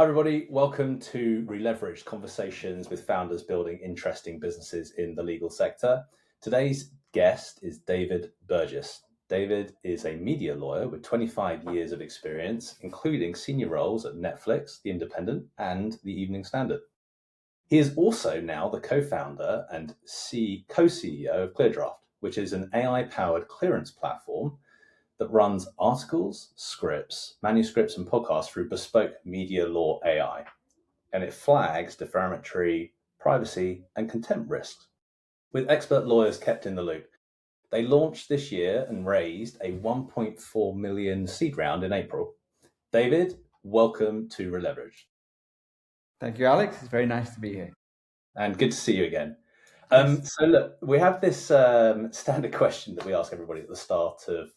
Hi, everybody. Welcome to Releveraged Conversations with Founders Building Interesting Businesses in the Legal Sector. Today's guest is David Burgess. David is a media lawyer with 25 years of experience, including senior roles at Netflix, The Independent, and The Evening Standard. He is also now the co-founder and co-CEO of ClearDraft, which is an AI-powered clearance platform that runs articles, scripts, manuscripts, and podcasts through bespoke media law AI. And it flags defamatory, privacy, and contempt risks. With expert lawyers kept in the loop, they launched this year and raised a 1.4 million seed round in April. David, welcome to Releveraged. Thank you, Alex. It's very nice to be here. And good to see you again. So look, we have this standard question that we ask everybody at the start of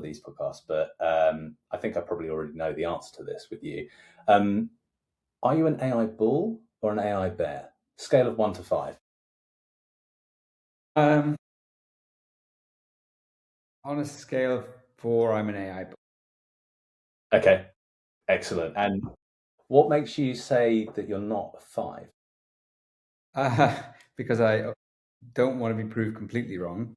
these podcasts, but I think I probably already know the answer to this with you. Are you an AI bull or an AI bear? Scale of 1 to 5. On a scale of 4, I'm an AI bull. Okay, excellent. And what makes you say that you're not a 5? Because I don't want to be proved completely wrong.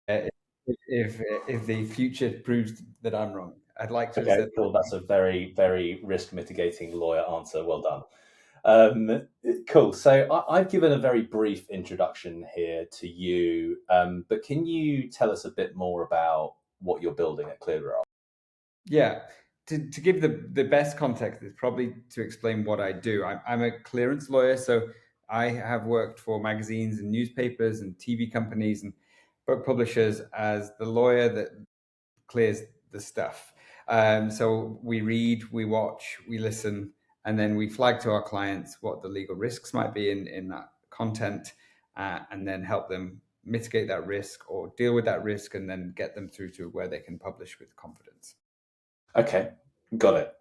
If the future proves that I'm wrong, I'd like to. Okay, cool. That's a very, very risk mitigating lawyer answer. Well done. Cool. So I've given a very brief introduction here to you, but can you tell us a bit more about what you're building at ClearDraft? Yeah. To give the best context is probably to explain what I do. I'm a clearance lawyer, so I have worked for magazines and newspapers and TV companies and book publishers as the lawyer that clears the stuff. So we read, we watch, we listen, and then we flag to our clients what the legal risks might be in that content, and then help them mitigate that risk or deal with that risk and then get them through to where they can publish with confidence. Okay, got it.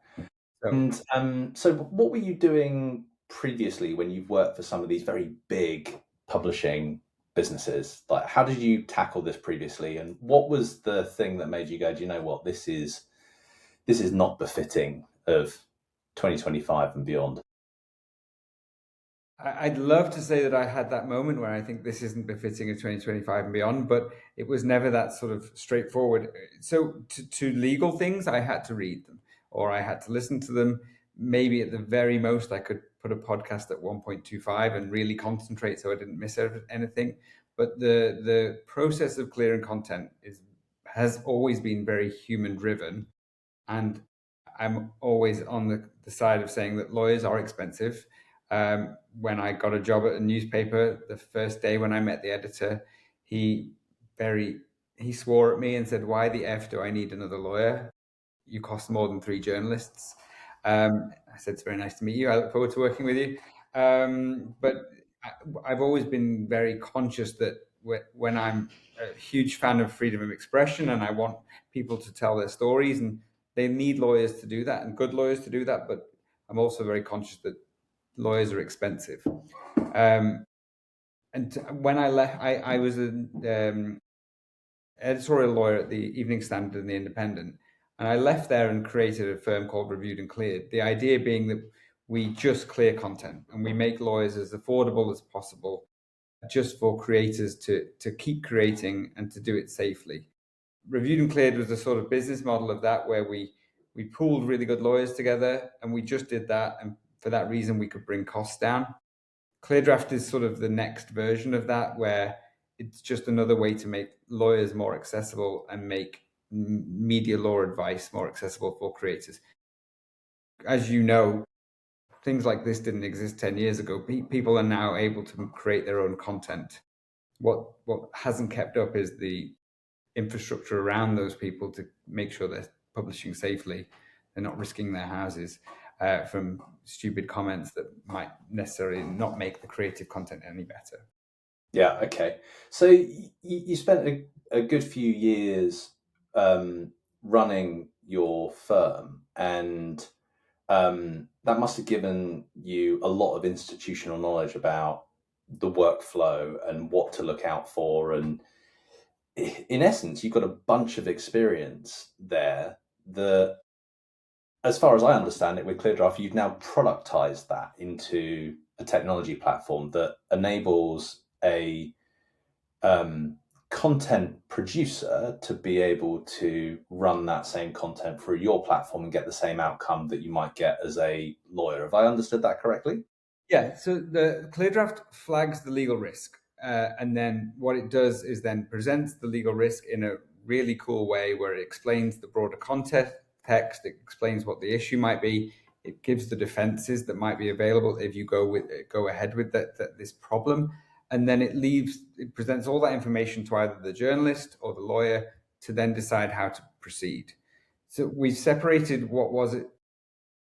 So, And so what were you doing previously when you've worked for some of these very big publishing businesses? Like, how did you tackle this previously? And what was the thing that made you go, do you know what, this is not befitting of 2025 and beyond? I'd love to say that I had that moment where I think this isn't befitting of 2025 and beyond, but it was never that sort of straightforward. So to legal things, I had to read them or I had to listen to them. Maybe at the very most, I could put a podcast at 1.25 and really concentrate so I didn't miss anything. But the process of clearing content has always been very human driven. And I'm always on the side of saying that lawyers are expensive. When I got a job at a newspaper, the first day when I met the editor, he swore at me and said, "Why the F do I need another lawyer? You cost more than 3 journalists." I said, "It's very nice to meet you. I look forward to working with you." But I've always been very conscious that when I'm a huge fan of freedom of expression and I want people to tell their stories, and they need lawyers to do that and good lawyers to do that, but I'm also very conscious that lawyers are expensive. And when I left, I was an editorial lawyer at the Evening Standard and the Independent, and I left there and created a firm called Reviewed and Cleared. The idea being that we just clear content and we make lawyers as affordable as possible, just for creators to keep creating and to do it safely. Reviewed and Cleared was the sort of business model of that, where we pooled really good lawyers together and we just did that, and for that reason we could bring costs down. ClearDraft is sort of the next version of that, where it's just another way to make lawyers more accessible and make media law advice more accessible for creators. As you know, things like this didn't exist 10 years ago. People are now able to create their own content. What hasn't kept up is the infrastructure around those people to make sure they're publishing safely. They're not risking their houses from stupid comments that might necessarily not make the creative content any better. Yeah, okay. So you spent a good few years running your firm, and that must have given you a lot of institutional knowledge about the workflow and what to look out for. And in essence, you've got a bunch of experience there that as far as I understand it, with ClearDraft, you've now productized that into a technology platform that enables a um, content producer to be able to run that same content through your platform and get the same outcome that you might get as a lawyer. Have I understood that correctly? Yeah, so the ClearDraft flags the legal risk, and then what it does is then presents the legal risk in a really cool way where it explains the broader context, it explains what the issue might be, it gives the defenses that might be available if you go ahead with this problem, and then it presents all that information to either the journalist or the lawyer to then decide how to proceed. So we've separated what was it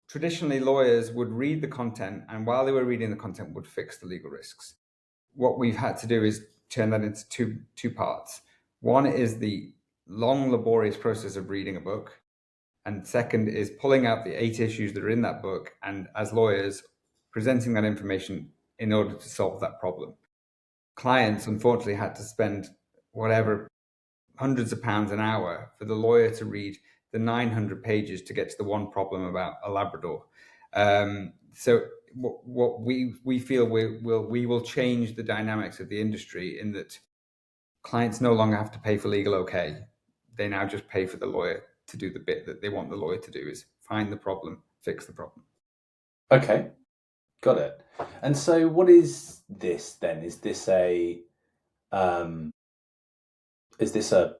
traditionally lawyers would read the content, and while they were reading the content would fix the legal risks. What we've had to do is turn that into two parts. One is the long laborious process of reading a book, and second is pulling out the 8 issues that are in that book and, as lawyers, presenting that information in order to solve that problem. Clients unfortunately had to spend whatever hundreds of pounds an hour for the lawyer to read the 900 pages to get to the one problem about a Labrador. So what we feel we will change the dynamics of the industry in that clients no longer have to pay for legal okay. They now just pay for the lawyer to do the bit that they want the lawyer to do, is find the problem, fix the problem. Okay, got it. And so, what is this then? Um, is this a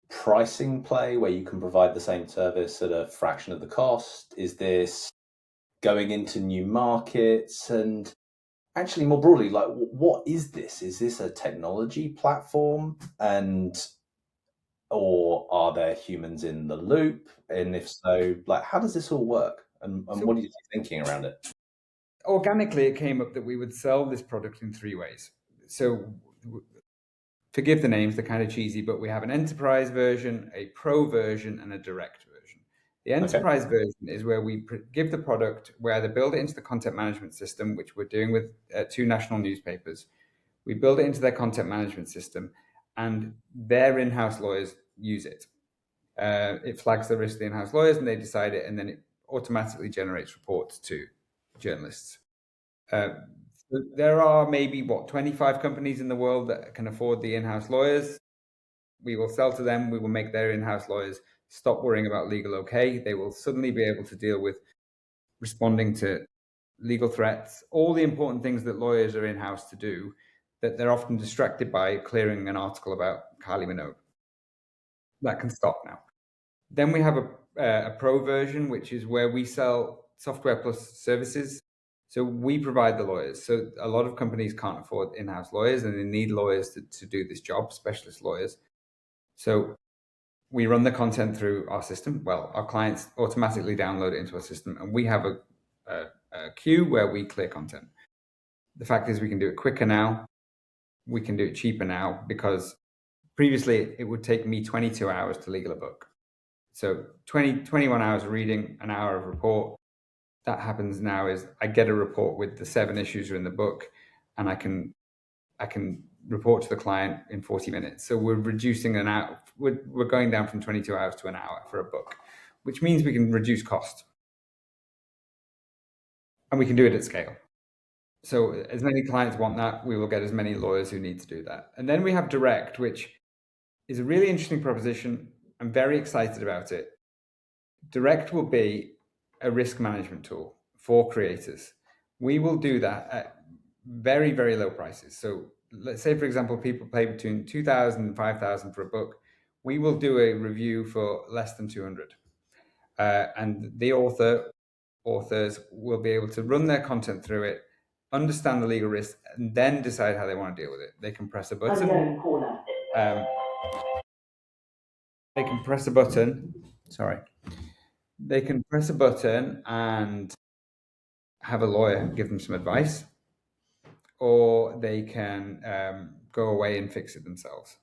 pricing play where you can provide the same service at a fraction of the cost? Is this going into new markets? And actually, more broadly, like, what is this? Is this a technology platform? And or are there humans in the loop? And if so, like, how does this all work? And So what are you thinking around it? organically, it came up that we would sell this product in 3 ways. So forgive the names, they're kind of cheesy, but we have an enterprise version, a pro version, and a direct version. The Okay. enterprise version is where we give the product, we either build it into the content management system, which we're doing with 2 national newspapers. We build it into their content management system, and their in-house lawyers use it. It flags the risk to the in-house lawyers, and they decide it, and then it automatically generates reports to journalists. Uh, so there are maybe 25 companies in the world that can afford the in-house lawyers. We will sell to them. We will make their in-house lawyers stop worrying about legal okay. They will suddenly be able to deal with responding to legal threats, all the important things that lawyers are in-house to do, that they're often distracted by clearing an article about Kylie Minogue. That can stop now. Then we have a pro version, which is where we sell software plus services. So we provide the lawyers. So a lot of companies can't afford in-house lawyers, and they need lawyers to do this job, specialist lawyers. So we run the content through our system. Well, our clients automatically download it into our system, and we have a queue where we clear content. The fact is, we can do it quicker now. We can do it cheaper now, because previously it would take me 22 hours to legal a book. So 21 hours of reading, an hour of report. That happens now is I get a report with the 7 issues are in the book, and I can report to the client in 40 minutes. So we're reducing an hour. We're going down from 22 hours to an hour for a book, which means we can reduce cost, and we can do it at scale. So as many clients want that, we will get as many lawyers who need to do that. And then we have direct, which is a really interesting proposition. I'm very excited about it. Direct will be a risk management tool for creators. We will do that at very, very low prices. So let's say, for example, people pay between 2,000 and 5,000 for a book. We will do a review for less than 200. And the authors will be able to run their content through it, understand the legal risk, and then decide how they want to deal with it. They can press a button. They can press a button. Sorry. They can press a button and have a lawyer give them some advice, or they can go away and fix it themselves.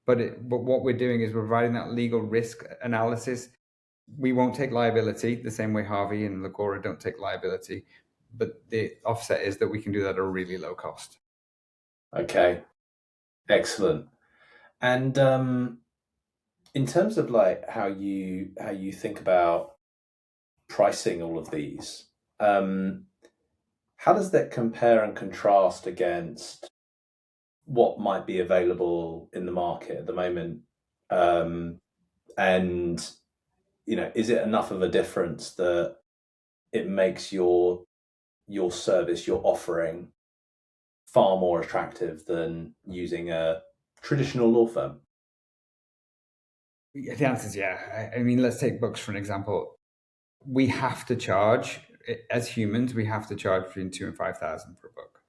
But what we're doing is we're providing that legal risk analysis. We won't take liability the same way Harvey and Lagora don't take liability, but the offset is that we can do that at a really low cost. Okay, excellent. And in terms of like how you think about pricing all of these, how does that compare and contrast against what might be available in the market at the moment? And is it enough of a difference that it makes your service, your offering, far more attractive than using a traditional law firm? The answer is yeah. I mean, let's take books for an example. We have to charge, as humans, we have to charge between 2 and 5,000 for a book.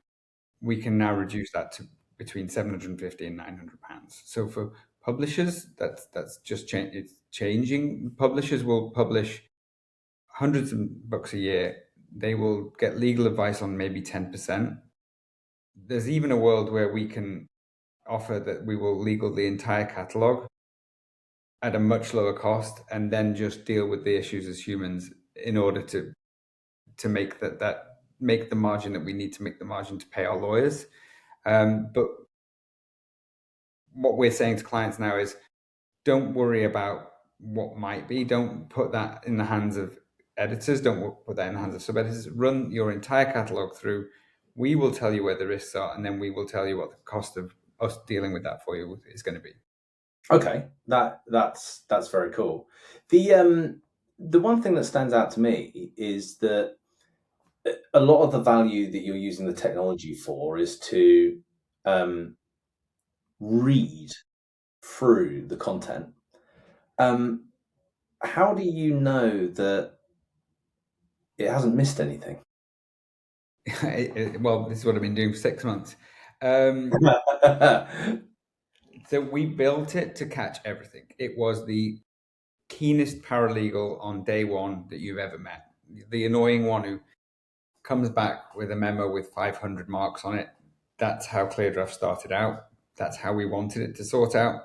We can now reduce that to between 750 and 900 pounds. So for publishers, that's just it's changing. Publishers will publish hundreds of books a year. They will get legal advice on maybe 10%. There's even a world where we can offer that we will legal the entire catalog at a much lower cost and then just deal with the issues as humans in order to make that make the margin that we need to make the margin to pay our lawyers. But what we're saying to clients now is don't worry about what might be. Don't put that in the hands of editors. Don't put that in the hands of sub-editors. Run your entire catalog through. We will tell you where the risks are, and then we will tell you what the cost of us dealing with that for you is going to be. Okay, that's very cool. The one thing that stands out to me is that a lot of the value that you're using the technology for is to read through the content. How do you know that it hasn't missed anything? Well, this is what I've been doing for 6 months. So we built it to catch everything. It was the keenest paralegal on day one that you've ever met. The annoying one who comes back with a memo with 500 marks on it. That's how ClearDraft started out. That's how we wanted it to sort out.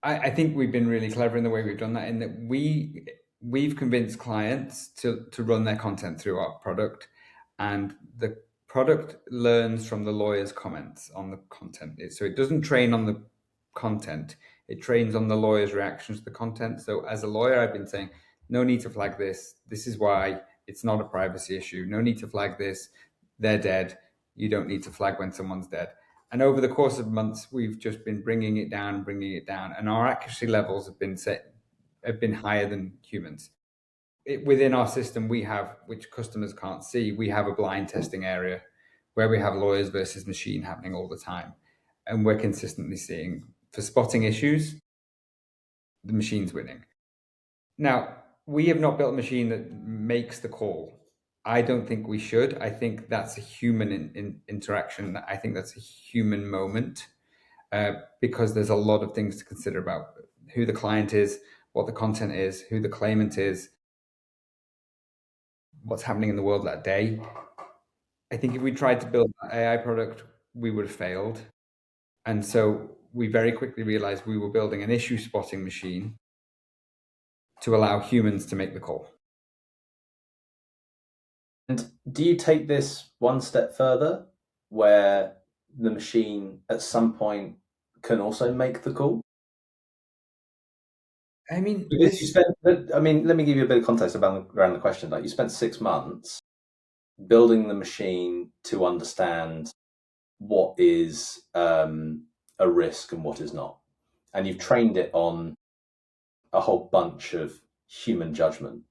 I think we've been really clever in the way we've done that, in that we've convinced clients to run their content through our product, and the product learns from the lawyer's comments on the content. So it doesn't train on the content, it trains on the lawyer's reactions to the content. So as a lawyer, I've been saying, no need to flag this. This is why it's not a privacy issue. No need to flag this. They're dead. You don't need to flag when someone's dead. And over the course of months, we've just been bringing it down, and our accuracy levels have been higher than humans. Within our system, we have, which customers can't see, we have a blind testing area where we have lawyers versus machine happening all the time. And we're consistently seeing, for spotting issues, the machine's winning. Now, we have not built a machine that makes the call. I don't think we should. I think that's a human interaction. I think that's a human moment, because there's a lot of things to consider about who the client is, what the content is, who the claimant is, what's happening in the world that day. I think if we tried to build an AI product, we would have failed. And so we very quickly realized we were building an issue spotting machine to allow humans to make the call. And do you take this one step further, where the machine at some point can also make the call? I mean, because you spent. I mean, let me give you a bit of context around the question. Like, you spent 6 months building the machine to understand what is a risk and what is not, and you've trained it on a whole bunch of human judgment.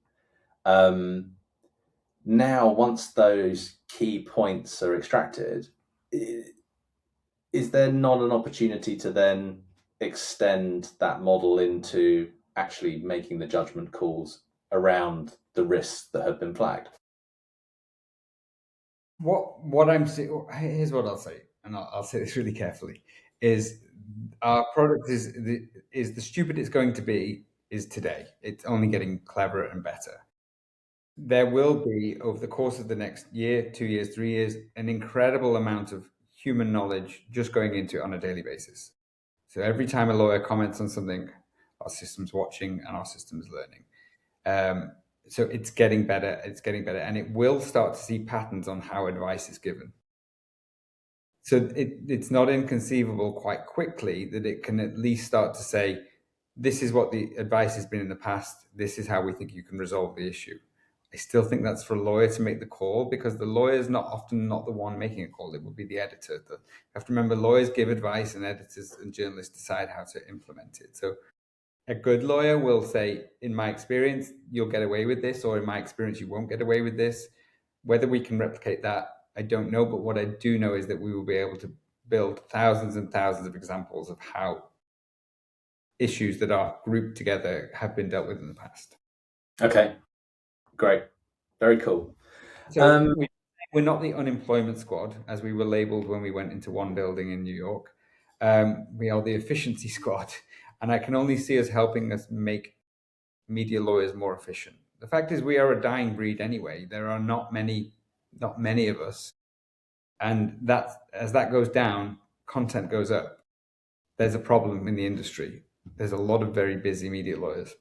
Now, once those key points are extracted, is there not an opportunity to then extend that model into actually making the judgment calls around the risks that have been flagged? What I'm saying, here's what I'll say, and I'll say this really carefully, is our product is the stupid it's going to be is today. It's only getting cleverer and better. There will be, over the course of the next year, 2 years, 3 years, an incredible amount of human knowledge just going into it on a daily basis. So every time a lawyer comments on something, our system's watching and our system's learning. So it's getting better, and it will start to see patterns on how advice is given. So it's not inconceivable quite quickly that it can at least start to say, this is what the advice has been in the past. This is how we think you can resolve the issue. I still think that's for a lawyer to make the call, because the lawyer is not often not the one making a call. It would be the editor. You have to remember, lawyers give advice and editors and journalists decide how to implement it. So a good lawyer will say, in my experience, you'll get away with this, or in my experience, you won't get away with this. Whether we can replicate that, I don't know. But what I do know is that we will be able to build thousands and thousands of examples of how issues that are grouped together have been dealt with in the past. Okay, great. Very cool. So we're not the unemployment squad, as we were labeled when we went into one building in New York. We are the efficiency squad, and I can only see us helping us make media lawyers more efficient. The fact is, we are a dying breed anyway. There are not many of us, and that as that goes down, content goes up. There's a problem in the industry. There's a lot of very busy media lawyers.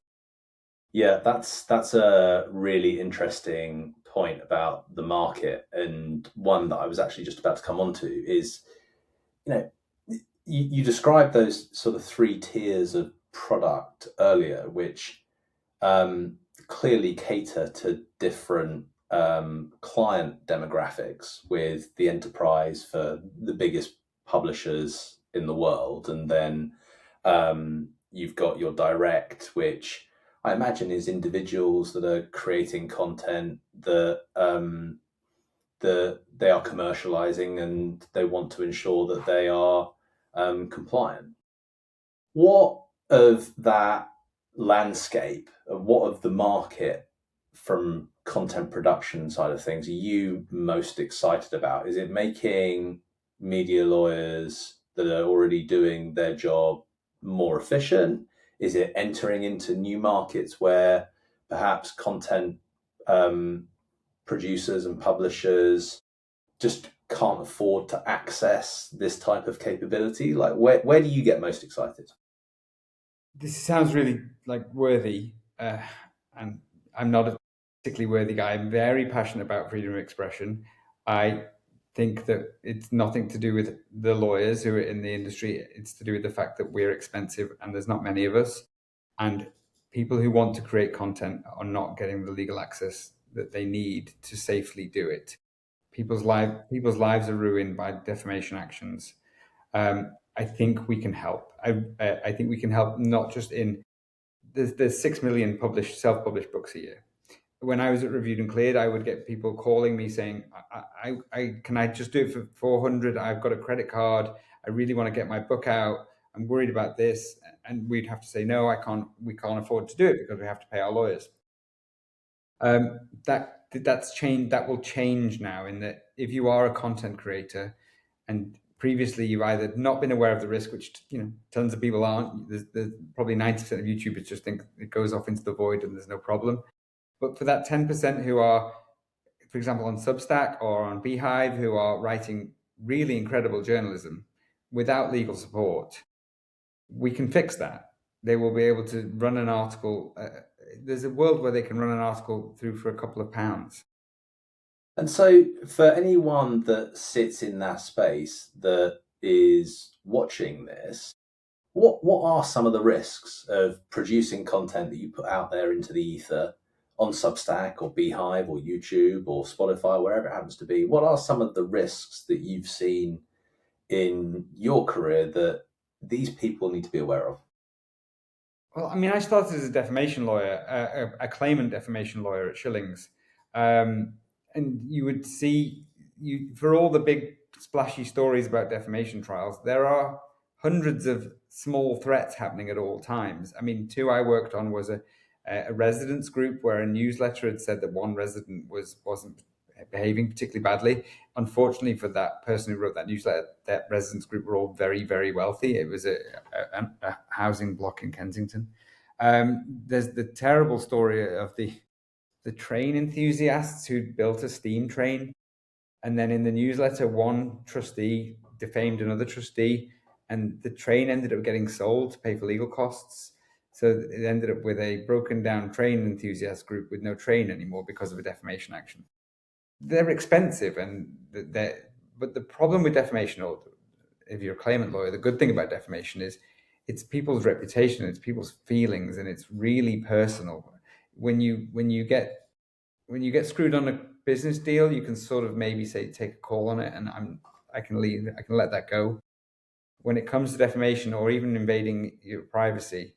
Yeah, that's a really interesting point about the market, and one that I was actually just about to come on to is, you described those sort of three tiers of product earlier, which clearly cater to different client demographics, with the enterprise for the biggest publishers in the world, and then you've got your direct, which I imagine is individuals that are creating content that they are commercializing, and they want to ensure that they are compliant. What of that landscape, and what of the market from content production side of things are you most excited about? Is it making media lawyers that are already doing their job more efficient? Is it entering into new markets where perhaps content producers and publishers just can't afford to access this type of capability? Like, where do you get most excited? This sounds really worthy, and I'm not a particularly worthy guy. I'm very passionate about freedom of expression. I think that it's nothing to do with the lawyers who are in the industry. It's to do with the fact that we're expensive and there's not many of us. And people who want to create content are not getting the legal access that they need to safely do it. People's lives are ruined by defamation actions. I think we can help. I think we can help not just in there's 6 million self-published books a year. When I was at Reviewed and Cleared, I would get people calling me saying, I can I just do it for 400? I've got a credit card. I really want to get my book out. I'm worried about this. And we'd have to say, no, we can't afford to do it because we have to pay our lawyers. That's changed. That will change now, in that if you are a content creator and previously you've either not been aware of the risk, which tons of people aren't. There's probably 90% of YouTubers just think it goes off into the void and there's no problem. But for that 10% who are, for example, on Substack or on Beehive, who are writing really incredible journalism without legal support, we can fix that. They will be able to run an article. There's a world where they can run an article through for a couple of pounds. And so, for anyone that sits in that space that is watching this, what are some of the risks of producing content that you put out there into the ether on Substack or Beehive or YouTube or Spotify, wherever it happens to be? What are some of the risks that you've seen in your career that these people need to be aware of? Well, I mean, I started as a defamation lawyer, a claimant defamation lawyer at Schillings. And you would see, for all the big splashy stories about defamation trials, there are hundreds of small threats happening at all times. I mean, two I worked on was a residents group where a newsletter had said that one resident wasn't behaving particularly badly. Unfortunately for that person who wrote that newsletter, that residents group were all very, very wealthy. It was a housing block in Kensington. There's the terrible story of the train enthusiasts who'd built a steam train. And then in the newsletter, one trustee defamed another trustee, and the train ended up getting sold to pay for legal costs. So it ended up with a broken down train enthusiast group with no train anymore because of a defamation action. They're expensive, but the problem with defamation, or if you're a claimant lawyer, the good thing about defamation is it's people's reputation, it's people's feelings, and it's really personal. When you get screwed on a business deal, you can sort of maybe say take a call on it, and I can leave, I can let that go. When it comes to defamation or even invading your privacy,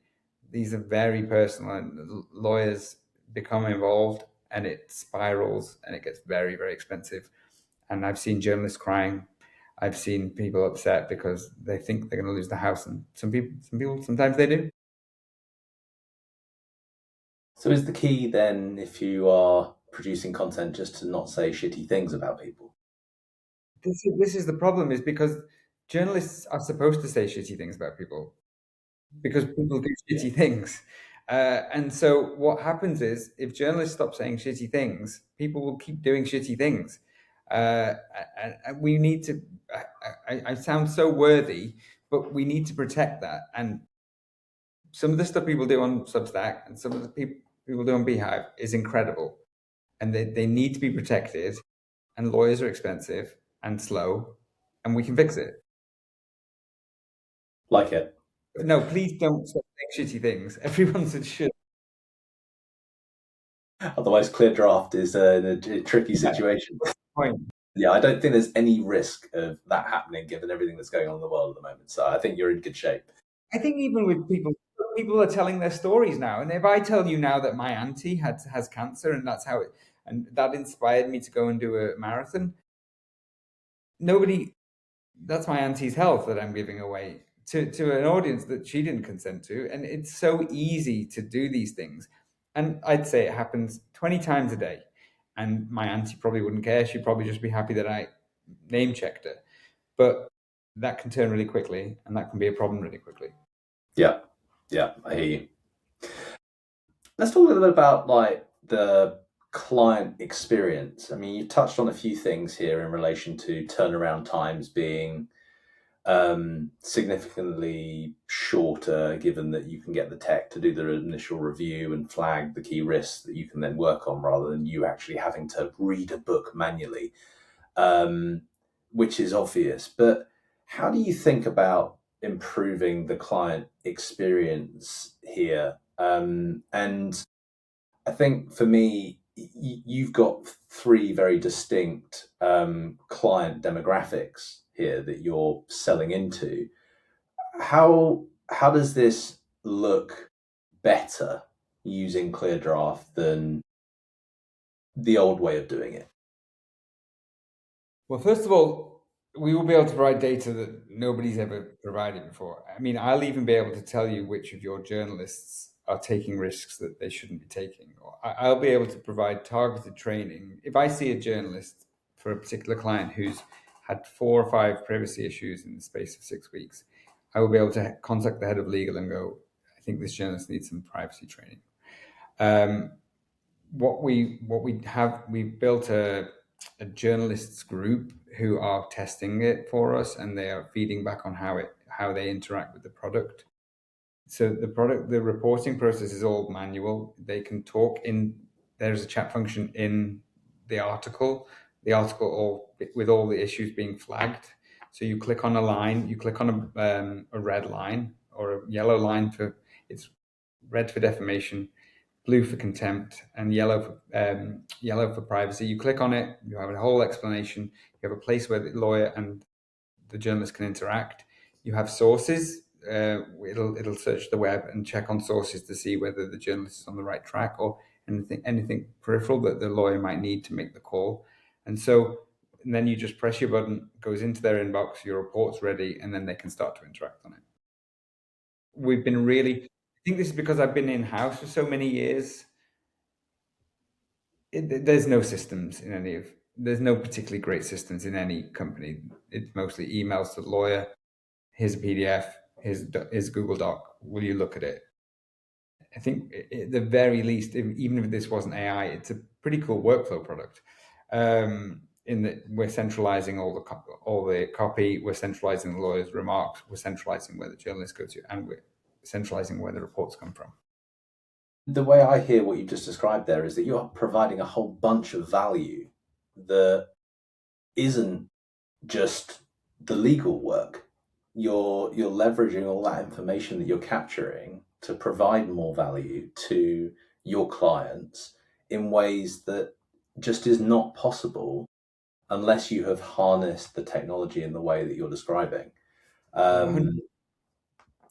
these are very personal, and lawyers become involved, and it spirals, and it gets very, very expensive. And I've seen journalists crying. I've seen people upset because they think they're going to lose the house, and some people, sometimes they do. So is the key then, if you are producing content, just to not say shitty things about people? This is the problem, is because journalists are supposed to say shitty things about people because people do shitty things. And so what happens is, if journalists stop saying shitty things, people will keep doing shitty things. Uh, and we need to. I sound so worthy, but we need to protect that. And some of the stuff people do on Substack and some of the people do on Beehive is incredible, and they need to be protected. And lawyers are expensive and slow, and we can fix it. Like it. But no, please don't stop saying shitty things. Everyone should. Otherwise, ClearDraft is in a tricky situation. Point. Yeah, I don't think there's any risk of that happening given everything that's going on in the world at the moment. So I think you're in good shape. I think even with people are telling their stories now. And if I tell you now that my auntie has cancer, and that's how it, and that inspired me to go and do a marathon, nobody, that's my auntie's health that I'm giving away to an audience that she didn't consent to. And it's so easy to do these things. And I'd say it happens 20 times a day. And my auntie probably wouldn't care. She'd probably just be happy that I name checked her. But that can turn really quickly, and that can be a problem really quickly. Yeah, yeah, I hear you. Let's talk a little bit about like the client experience. I mean, you touched on a few things here in relation to turnaround times being significantly shorter, given that you can get the tech to do the initial review and flag the key risks that you can then work on rather than you actually having to read a book manually, um, which is obvious. But how do you think about improving the client experience here? And I think for me, you've got three very distinct client demographics here that you're selling into. How does this look better using ClearDraft than the old way of doing it? Well, first of all, we will be able to provide data that nobody's ever provided before. I mean, I'll even be able to tell you which of your journalists are taking risks that they shouldn't be taking. Or I'll be able to provide targeted training. If I see a journalist for a particular client who's had 4 or 5 privacy issues in the space of 6 weeks, I will be able to contact the head of legal and go, I think this journalist needs some privacy training. Um, we've built a journalists group who are testing it for us, and they are feeding back on how they interact with the product. So the reporting process is all manual. They can talk in, there's a chat function in the article all with all the issues being flagged. So you click on a line, you click on a red line or a yellow line for, it's red for defamation, blue for contempt, and yellow for privacy. You click on it, you have a whole explanation. You have a place where the lawyer and the journalist can interact. You have sources. It'll search the web and check on sources to see whether the journalist is on the right track or anything peripheral that the lawyer might need to make the call. And then you just press your button, goes into their inbox, your report's ready, and then they can start to interact on it. I think this is because I've been in-house for so many years. There's no systems there's no particularly great systems in any company. It's mostly emails to the lawyer. Here's a PDF. Here's Google Doc. Will you look at it? I think at the very least, even if this wasn't AI, it's a pretty cool workflow product. In that we're centralizing all the copy, we're centralizing the lawyer's remarks, we're centralizing where the journalists go to, and we're centralizing where the reports come from. The way I hear what you just described there is that you're providing a whole bunch of value that isn't just the legal work. you're leveraging all that information that you're capturing to provide more value to your clients in ways that just is not possible unless you have harnessed the technology in the way that you're describing. Um, 100.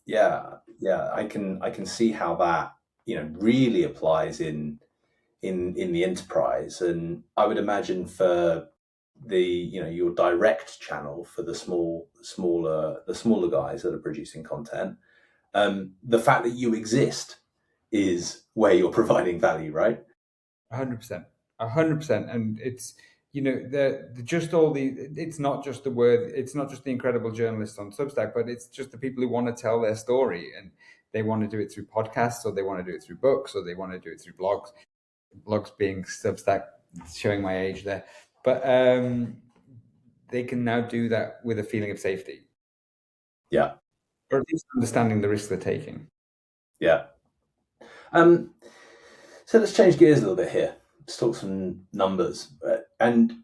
yeah, I can see how that really applies in the enterprise, and I would imagine for the your direct channel for the smaller guys that are producing content, the fact that you exist is where you're providing value, right? 100%, 100%, and it's the just all the it's not just the word, it's not just the incredible journalists on Substack, but it's just the people who want to tell their story, and they want to do it through podcasts, or they want to do it through books, or they want to do it through blogs being Substack, showing my age there, but they can now do that with a feeling of safety, Yeah, or at least understanding the risk they're taking. yeah. Um, so let's change gears a little bit here. Let's talk some numbers, and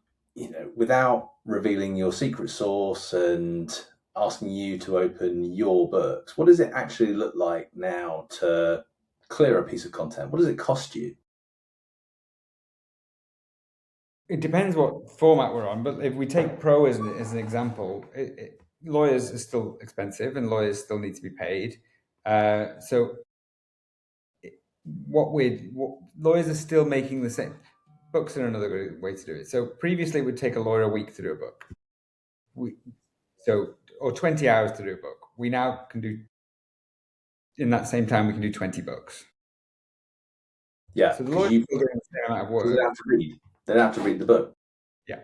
without revealing your secret source and asking you to open your books, what does it actually look like now to clear a piece of content? What does it cost you? It depends what format we're on, but if we take pro as an example, lawyers are still expensive, and lawyers still need to be paid. So lawyers are still making the same. Books are another good way to do it. So previously, it would take a lawyer a week to do a book. We or 20 hours to do a book. We now can do, in that same time, we can do 20 books. Yeah, So the because lawyers you are still doing the same amount of they work. don't have to read. They don't have to read the book. Yeah.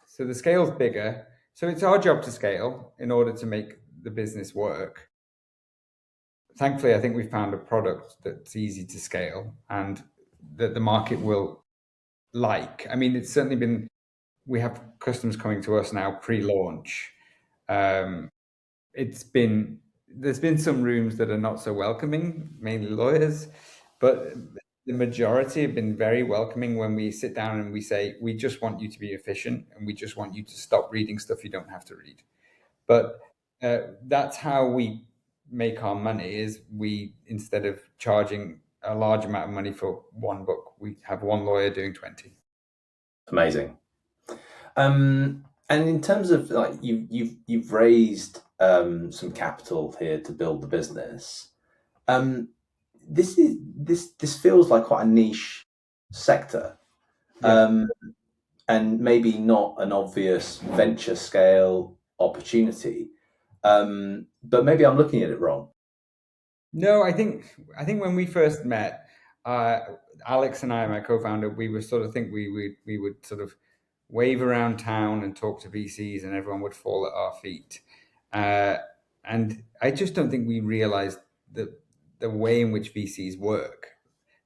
So the scale's bigger. So it's our job to scale in order to make the business work. Thankfully, I think we've found a product that's easy to scale and that the market will like. I mean, it's certainly been, we have customers coming to us now pre-launch. It's been, there's been some rooms that are not so welcoming, mainly lawyers, but the majority have been very welcoming when we sit down and we say, we just want you to be efficient, and we just want you to stop reading stuff you don't have to read. But that's how we make our money, is we, instead of charging a large amount of money for one book, we have one lawyer doing 20. Amazing. And in terms of like you've raised some capital here to build the business. Um, this feels like quite a niche sector, Yeah. and maybe not an obvious venture scale opportunity. But maybe I'm looking at it wrong. No, I think when we first met, uh, Alex and I, my co-founder, we were sort of think we would sort of wave around town and talk to VCs, and everyone would fall at our feet. Uh, and I just don't think we realized the way in which VCs work.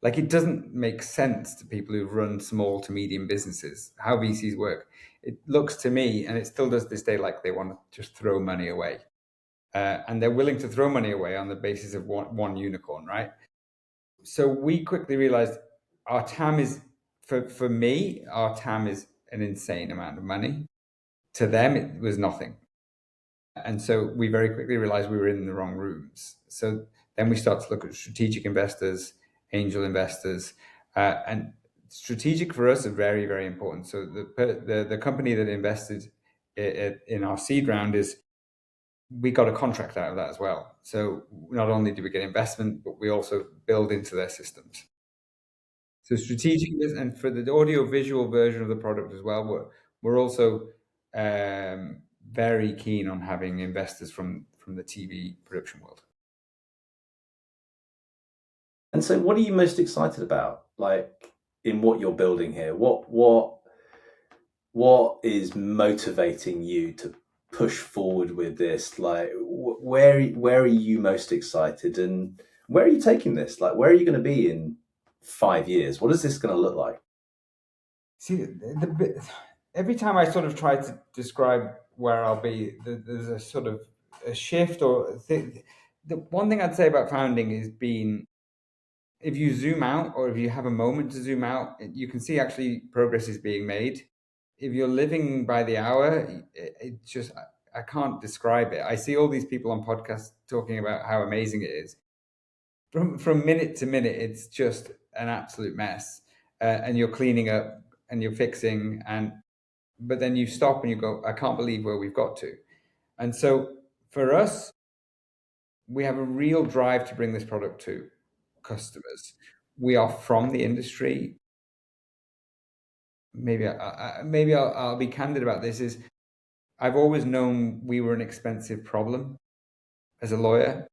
Like, it doesn't make sense to people who run small to medium businesses how VCs work. It looks to me, and it still does this day, like they want to just throw money away. And they're willing to throw money away on the basis of one unicorn, right? So we quickly realized our TAM is, for me, our TAM is an insane amount of money. To them, it was nothing. And so we very quickly realized we were in the wrong rooms. So then we start to look at strategic investors, angel investors, and strategic for us are very, very important. So the company that invested in our seed round, is we got a contract out of that as well. So not only do we get investment, but we also build into their systems. So strategic, and for the audio visual version of the product as well, we're also very keen on having investors from the TV production world. And so, what are you most excited about, like in what you're building here? What is motivating you to push forward with this? Like, where are you most excited, and where are you taking this? Like, where are you going to be in 5 years? What is this going to look like? See, every time I sort of try to describe where I'll be, there's a sort of a shift, or the one thing I'd say about founding is being, if you zoom out, or if you have a moment to zoom out, you can see actually progress is being made. If you're living by the hour, it just, I can't describe it. I see all these people on podcasts talking about how amazing it is. From minute to minute, it's just an absolute mess. And you're cleaning up and you're fixing, but then you stop and you go, I can't believe where we've got to. And so for us, we have a real drive to bring this product to customers. We are from the industry. Maybe I'll be candid about this. Is I've always known we were an expensive problem as a lawyer.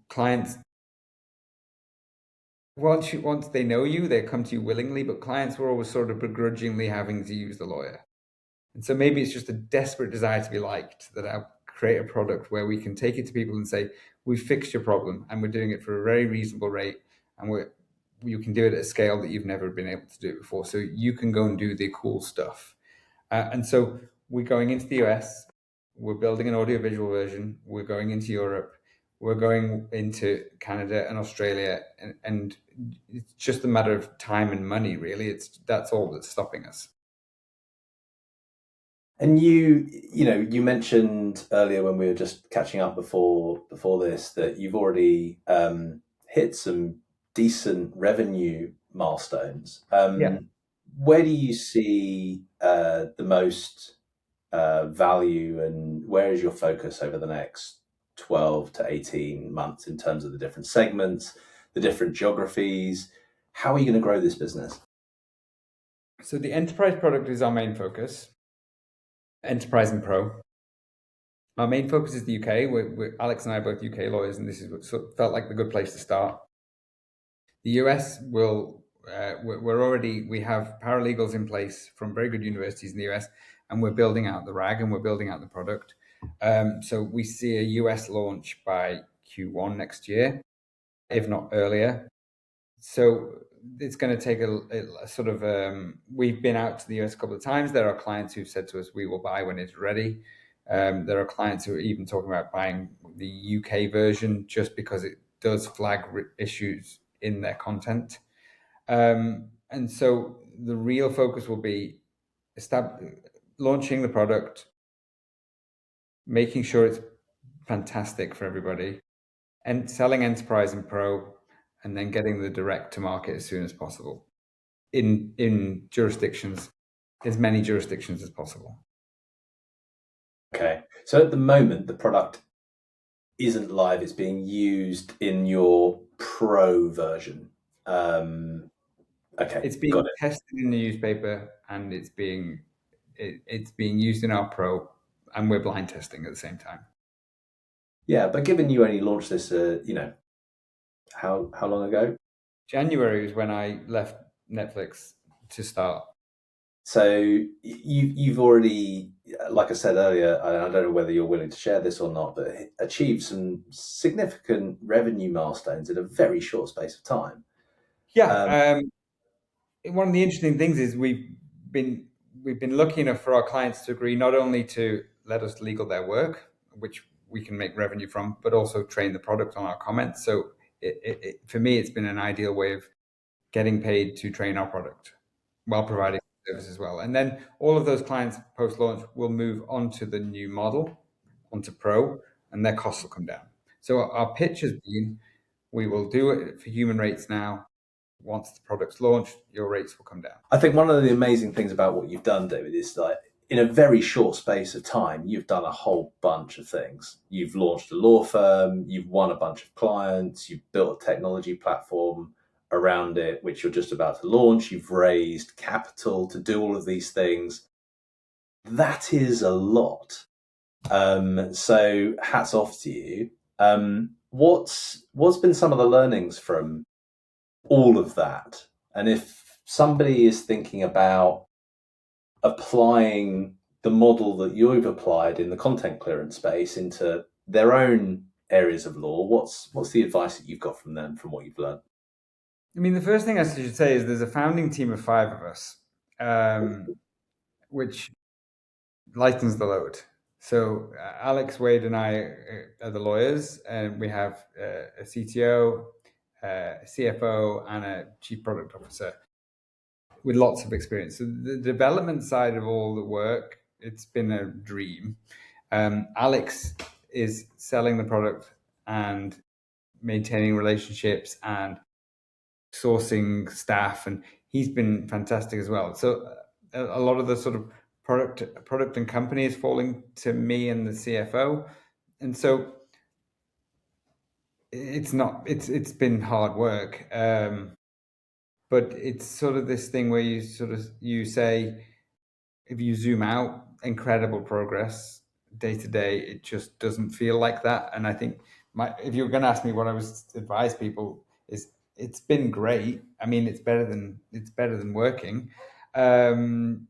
Clients, once they know you, they come to you willingly, but clients were always sort of begrudgingly having to use the lawyer. And so maybe it's just a desperate desire to be liked that I'll create a product where we can take it to people and say, we've fixed your problem and we're doing it for a very reasonable rate, and you can do it at a scale that you've never been able to do it before. So you can go and do the cool stuff. And so we're going into the US, we're building an audiovisual version, we're going into Europe, we're going into Canada and Australia, and it's just a matter of time and money, really. That's all that's stopping us. And you mentioned earlier when we were just catching up before this that you've already hit some decent revenue milestones. Yeah. Where do you see the most value, and where is your focus over the next 12 to 18 months in terms of the different segments, the different geographies? How are you going to grow this business? So the enterprise product is our main focus. Enterprise and Pro. Our main focus is the UK. Alex and I are both UK lawyers, and this is what felt like the good place to start. The US we have paralegals in place from very good universities in the US, and we're building out the RAG and we're building out the product. So we see a US launch by Q1 next year, if not earlier. So it's going to take a sort of, we've been out to the US a couple of times. There are clients who've said to us, we will buy when it's ready. There are clients who are even talking about buying the UK version just because it does flag issues in their content. And so the real focus will be launching the product, making sure it's fantastic for everybody, and selling Enterprise and Pro, and then getting the direct to market as soon as possible in jurisdictions, as many jurisdictions as possible. Okay. So at the moment, the product isn't live. It's being used in your Pro version. Okay. It's being tested in the newspaper, and it's being used in our Pro, and we're blind testing at the same time. Yeah, but given you only launched this, how long ago? January is when I left Netflix to start. So you've already, like I said earlier, I don't know whether you're willing to share this or not, but achieved some significant revenue milestones in a very short space of time. Yeah. One of the interesting things is we've been lucky enough for our clients to agree not only to let us legal their work, which we can make revenue from, but also train the product on our comments. So for me, it's been an ideal way of getting paid to train our product while providing service as well. And then all of those clients post-launch will move onto the new model, onto Pro, and their costs will come down. So our pitch has been, we will do it for human rates now. Once the product's launched, your rates will come down. I think one of the amazing things about what you've done, David, is like in a very short space of time, you've done a whole bunch of things. You've launched a law firm, you've won a bunch of clients, you've built a technology platform around it, which you're just about to launch. You've raised capital to do all of these things. That is a lot. So hats off to you. What's been some of the learnings from all of that? And if somebody is thinking about applying the model that you've applied in the content clearance space into their own areas of law, what's the advice that you've got from them, from what you've learned? I mean, the first thing I should say is there's a founding team of 5 of us, which lightens the load. So Alex, Wade, and I are the lawyers, and we have a CTO, a CFO, and a chief product officer with lots of experience. So the development side of all the work, it's been a dream. Alex is selling the product and maintaining relationships and sourcing staff, and he's been fantastic as well. So a lot of the sort of product and company is falling to me and the CFO, and so it's been hard work, but it's sort of this thing where you say, if you zoom out, incredible progress day to day. It just doesn't feel like that. And I think if you were going to ask me what I would advise people is, it's been great. I mean, it's better than working, but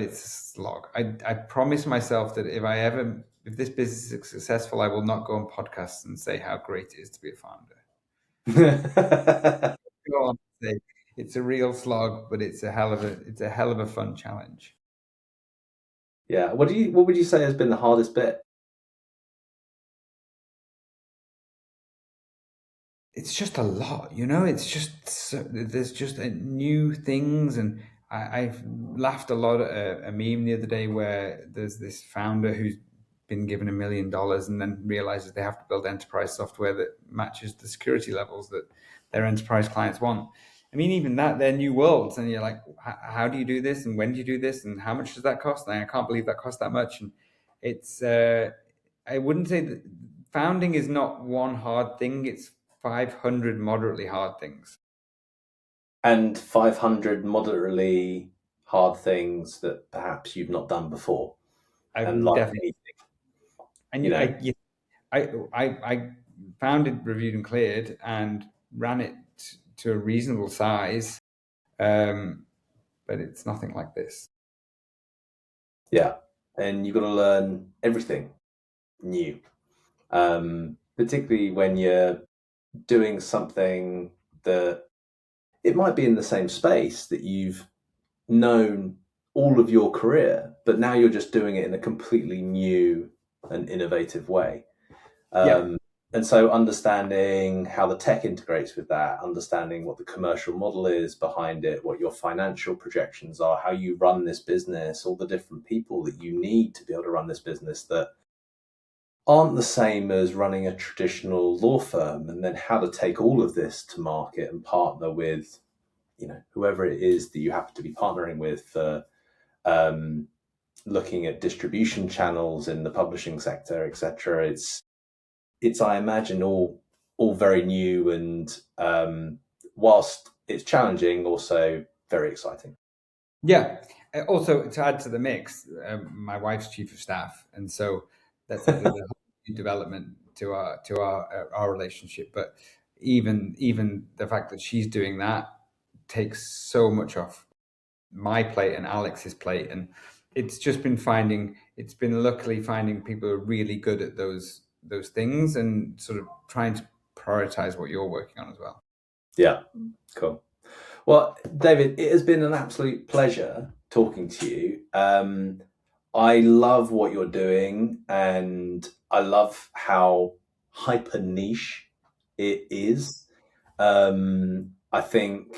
it's a slog. I promise myself that if this business is successful, I will not go on podcasts and say how great it is to be a founder. Go on and say it's a real slog, but it's a hell of a fun challenge. Yeah. What would you say has been the hardest bit? It's just a lot, it's just there's just new things. And I've laughed a lot at a meme the other day where there's this founder who's been given $1 million and then realizes they have to build enterprise software that matches the security levels that their enterprise clients want. I mean, even that, they're new worlds, and you're like, how do you do this, and when do you do this, and how much does that cost? And I can't believe that cost that much. And it's I wouldn't say that founding is not one hard thing. It's 500 moderately hard things. And 500 moderately hard things that perhaps you've not done before. And like Definitely. anything, And I founded, reviewed, and cleared, and ran it to a reasonable size, but it's nothing like this. Yeah, and you've got to learn everything new, particularly when you're doing something that it might be in the same space that you've known all of your career, but now you're just doing it in a completely new and innovative way. And so understanding how the tech integrates with that, understanding what the commercial model is behind it, what your financial projections are, how you run this business, all the different people that you need to be able to run this business that aren't the same as running a traditional law firm, and then how to take all of this to market and partner with, whoever it is that you happen to be partnering with for looking at distribution channels in the publishing sector, etc. It's I imagine all very new, and whilst it's challenging, also very exciting. Yeah. Also, to add to the mix, my wife's chief of staff, and so that's a whole new development to our relationship. But even the fact that she's doing that takes so much off my plate and Alex's plate, and it's been luckily finding people who are really good at those things and sort of trying to prioritize what you're working on as well. Yeah, cool. Well, David, it has been an absolute pleasure talking to you. I love what you're doing, and I love how hyper niche it is. I think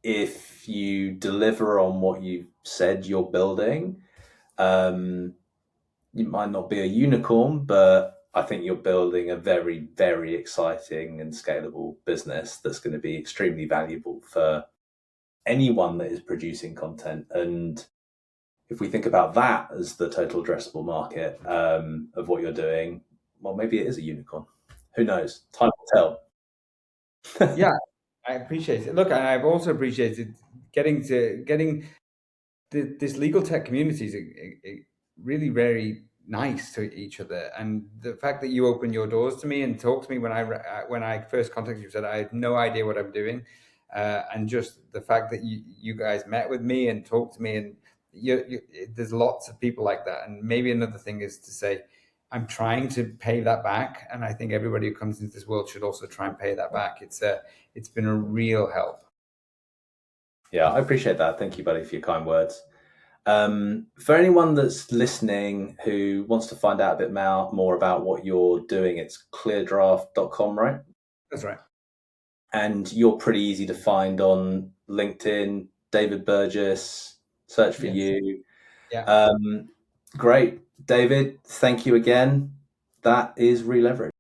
if you deliver on what you said you're building, you might not be a unicorn, but I think you're building a very, very exciting and scalable business that's going to be extremely valuable for anyone that is producing content. And if we think about that as the total addressable market of what you're doing, well, maybe it is a unicorn. Who knows? Time will tell. Yeah, I appreciate it. Look, I've also appreciated getting this legal tech community is really very nice to each other, and the fact that you open your doors to me and talk to me when I first contacted you, said I had no idea what I'm doing, and just the fact that you guys met with me and talked to me, and there's lots of people like that. And maybe another thing is to say, I'm trying to pay that back, and I think everybody who comes into this world should also try and pay that back. It's been a real help. Yeah, I appreciate that. Thank you, buddy, for your kind words. For anyone that's listening who wants to find out a bit more about what you're doing, it's ClearDraft.com, right? That's right. And you're pretty easy to find on LinkedIn, David Burgess, search for you. Yeah. Great. David, thank you again. That is Releverage.